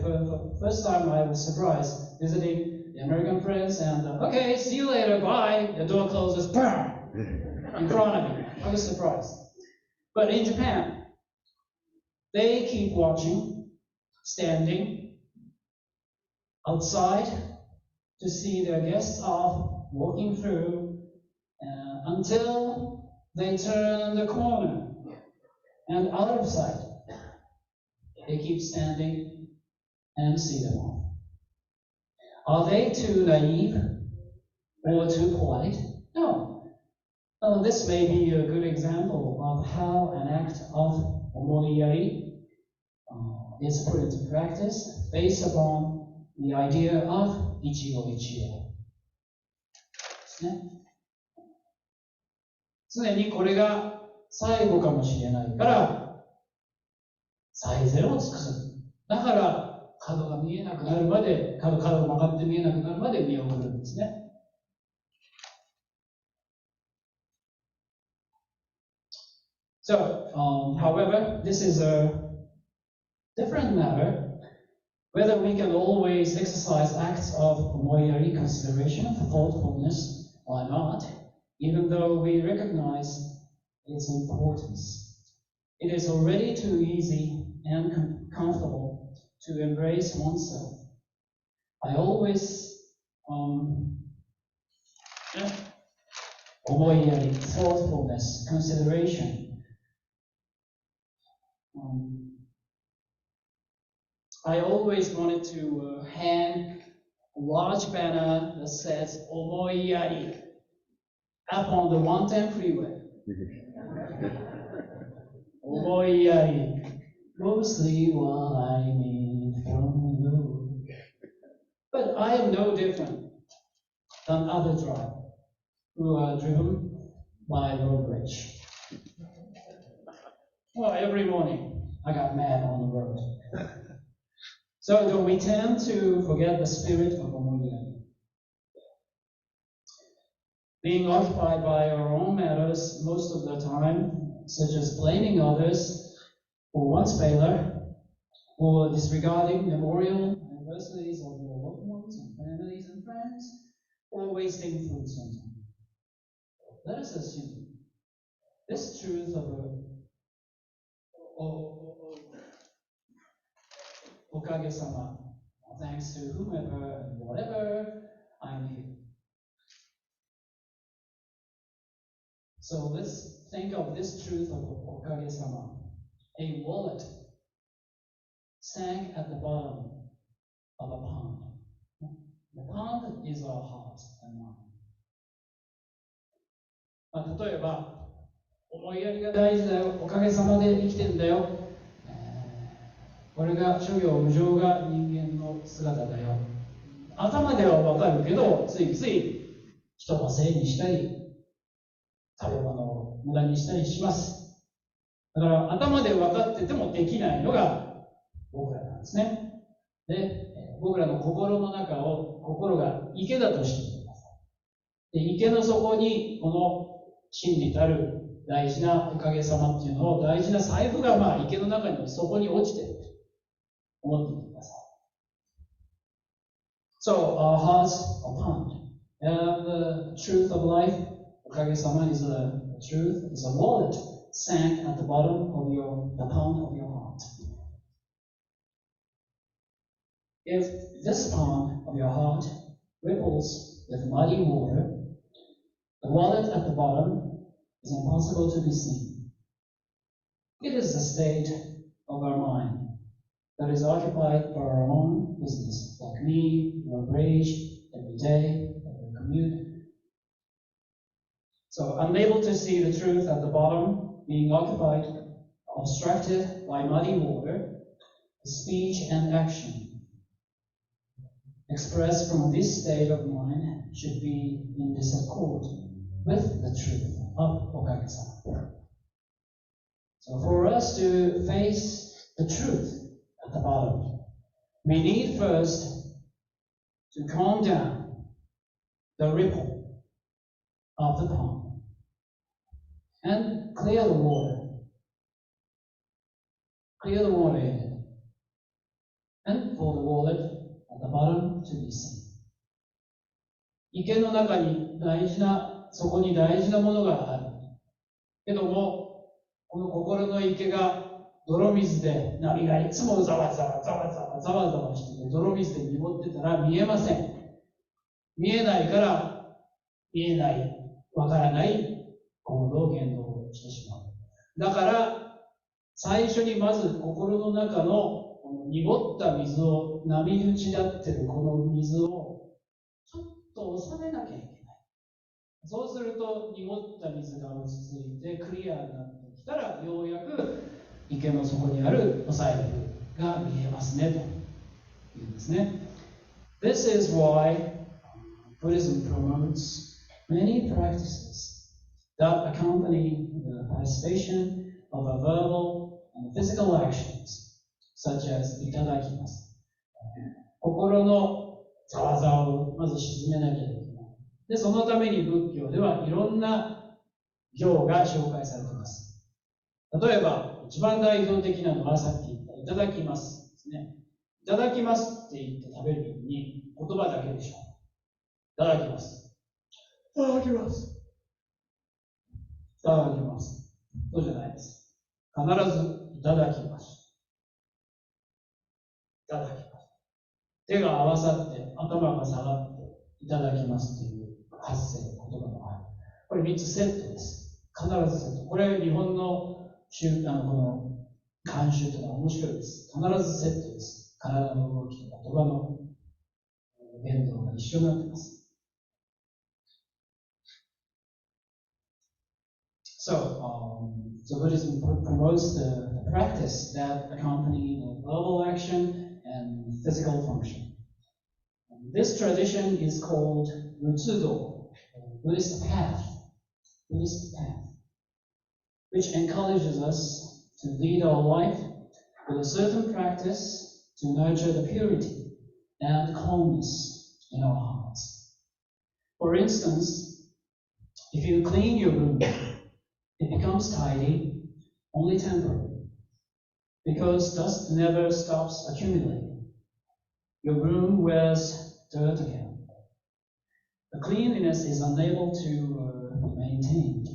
Speaker 3: for the first time I was surprised visiting the American friends and, okay, see you later, bye. The door closes, BAM! In front of me. I was surprised. But in Japan, they keep watching, standing outside to see their guests off, walking through, until they turn the corner and out of sight. They keep standing and see them off. Are they too naive or too polite? No. This may be a good example of how an act of omoiyari is put into practice based upon the idea of ichigo ichie. ですね。常にこれが最後かもしれないから、最善を尽くす。だから、角が見えなくなるまで、角が曲がって見えなくなるまで見送るんですね。So, however, this is a different matter. Whether we can always exercise acts of omoiyari consideration for thoughtfulness or not, even though we recognize its importance. It is already too easy and comfortable to embrace oneself. I always omoiyari, thoughtfulness, consideration. I always wanted to hang a large banner that says omoiyari up on the 110 freeway. Omoiyari, mostly what I need from you. But I am no different than other drivers who are driven by road rage. Well, every morning I got mad on the road. So do we tend to forget the spirit of omoiyari? Being occupied by our own matters most of the time, such as blaming others for one's failure, or disregarding memorial anniversaries of your loved ones and families and friends, or wasting food sometimes. Let us assume this truth of okage-sama, thanks to whomever and whatever, I'm here. So let's think of this truth of okage-sama. A wallet sank at the bottom of a pond. The pond is our heart and mind. 例えば、思いやりが大事だよ、おかげさまで生きてんだよ。これが諸行無常が人間の姿だよ。頭ではわかるけど、ついつい人のせいにしたり、食べ物を無駄にしたりします。だから頭で分かっててもできないのが僕らなんですね。で、僕らの心の中を、心が池だとしてください。で、池の底にこの真理たる大事なおかげさまっていうのを、大事な財布が池の中の底に落ちてると思ってみてください。So, our hearts are pond. And the truth of life, okage-sama, is a truth, is a wallet sank at the bottom of the pond of your heart. If this pond of your heart ripples with muddy water, the wallet at the bottom is impossible to be seen. It is the state of our mind that is occupied by our own business, like me, your rage, every day, every commute. So, unable to see the truth at the bottom, being occupied, obstructed by muddy water, speech and action. expressed from this state of mind should be in disaccord with the truth of Okage-sama. So for us to face the truth at the bottom, we need first to calm down the ripple of the pond and clear the water. Clear the water in it. And for the wallet at the bottom to be seen. 池の中にそこに大事なものがある。けども、この心の池が泥水で波がいつもざわざわしてて、泥水で濁ってたら見えません。見えないから、見えない、わからない行動、言動をしてしまう。だから、最初にまず心の中の濁った水を、波打ち立ってるこの水をちょっと収めなきゃいけない。そうすると濁った水が落ち着いてクリアになってきたら、ようやく池の底にあるお財布が見えますねというんですね。This is why Buddhism promotes many practices that accompany the participation of a verbal and physical actions.such as いただきます。心のざわざわをまず沈めなきゃいけない。で、そのために仏教ではいろんな行が紹介されています。例えば、一番代表的なのはさっき言ったいただきますですね。いただきますって言って食べるように言葉だけでしょ。いただきます。いただきます。いただきます。そうじゃないです。必ずいただきます。いただきます。手が合わさって頭が下がっていただきますという発声、言葉がある。これ3つセットです。必ずセット。これ日本のこの慣習というのは面白いです。必ずセットです。体の動きと言葉の言動が一緒になっています。So Buddhism promotes the practice that accompany the verbal action and physical function. This tradition is called Mutsudo, Buddhist path, which encourages us to lead our life with a certain practice to nurture the purity and calmness in our hearts. For instance, if you clean your room, it becomes tidy, only temporary, because dust never stops accumulating. Your room wears dirt again. The cleanliness is unable to be maintained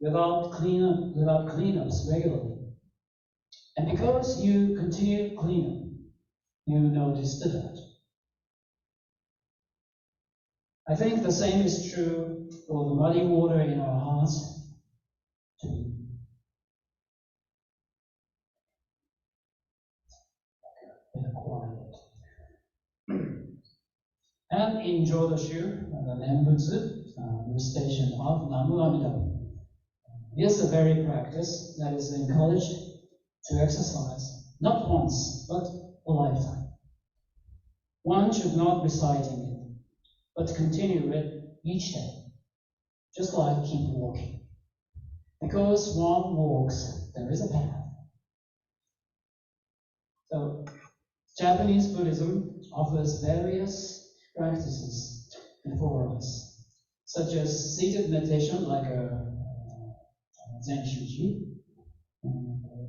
Speaker 3: without cleanups regularly. And because you continue cleanup, you notice the dirt. I think the same is true for the muddy water in our hearts too. And in Jodoshu, the Nembutsu, the station of Namu Amida, is a very practice that is encouraged to exercise, not once, but a lifetime. One should not recite it, but continue it each day, just like keep walking. Because one walks, there is a path. So, Japanese Buddhism offers various practices before us, such as seated meditation like a Zen Shuji,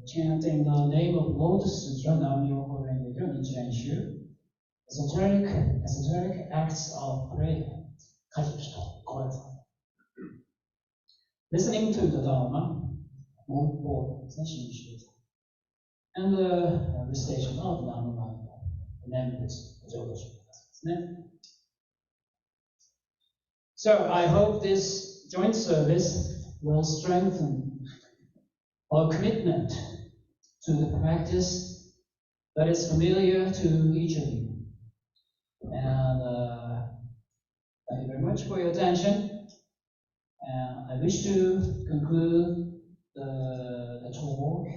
Speaker 3: chanting the name of Lotus Sutra, Nam-myoho Renge-kyo, Nichiren Shu, esoteric acts of prayer, Kajikito, Koratsu. Listening to the Dharma, and the recitation of Namu the Nembutsu, the Jodoshu. So I hope this joint service will strengthen our commitment to the practice that is familiar to each of you. And thank you very much for your attention. And I wish to conclude the talk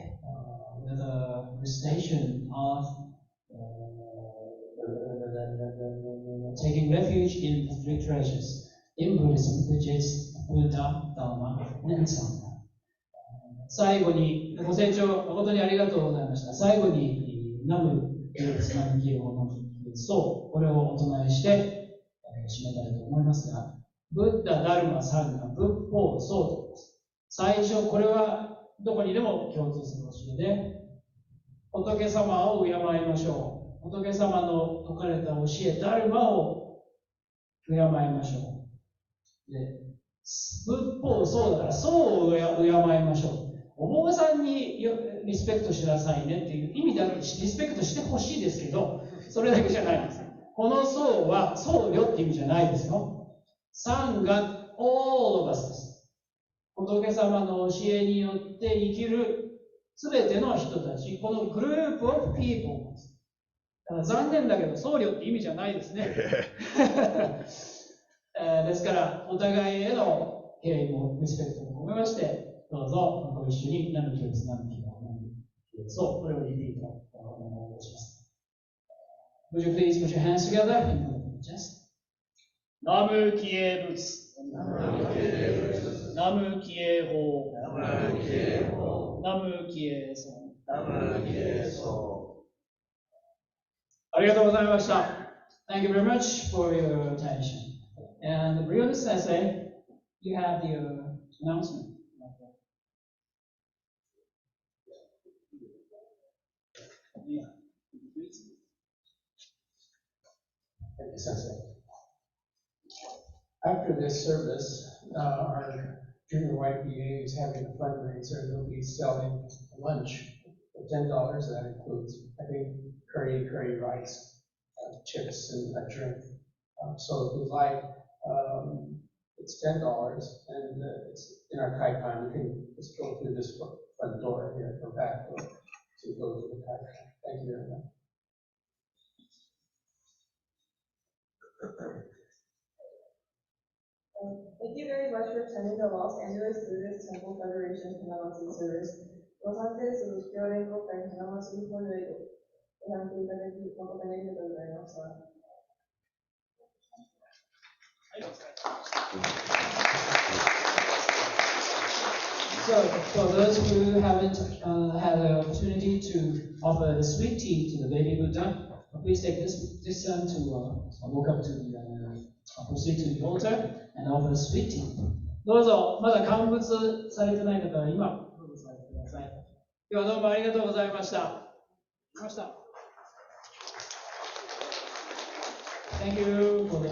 Speaker 3: with a recitation of taking refuge in the three treasures in Buddhism, which is Buddha, Dharma, and Sangha. 最後に、ご清聴誠にありがとうございました。最後に、ナム名物ナムキエ法の名物と、これをお唱えして、締めたいと思いますが、ブッダ、ダルマ、サンガ、仏法、僧と。最初、これはどこにでも共通する教えで、仏様を敬いましょう。仏様の説かれた教え、ダルマを敬いましょう。で、仏法、僧だから、僧を敬いましょう。お坊さんにリスペクトしなさいねっていう意味だけ、リスペクトしてほしいですけど、それだけじゃないんです。この僧は僧侶って意味じゃないですよ。サンガ、all of us です。仏様の教えによって生きるすべての人たち、このグループ of people です。だから残念だけど、僧侶って意味じゃないですね。ですから、お互いへの敬意もリスペクトも込めまして、どうぞご一緒にナムキエブス、ナムキエブスをこれをリピートお願いします。Would you please put your hands together in front of your chest? ナムキエブス、ナムキエホ、ナムキエソン。ありがとうございました。Thank you very much for your attention. And Brion Sensei, you have the announcement. Yeah.
Speaker 4: Thank you, Sensei. After this service, our junior YPA is having a fundraiser. They'll be selling lunch for $10. That includes, I think, curry rice, chips, and a drink. So if you'd like, it's $10, and it's in our Kaikan. You can just go through this front door here, or back door, to go to the Kaikan. Thank you very much.
Speaker 1: Thank you very much for attending the Los Angeles Buddhist Temple Federation Hanamatsuri service. Los Angeles Buddhist Temple Federation Hanamatsuri を選んでいただき、誠にありがとうございました。
Speaker 3: So, for those who haven't had the opportunity to offer the sweet tea to the baby Buddha, please take this time to walk up to the proceed to the altar and offer the sweet tea. どうぞ、まだ乾物されてない方は今、どうぞされてください。今日はどうもありがとうございました。Thank you for the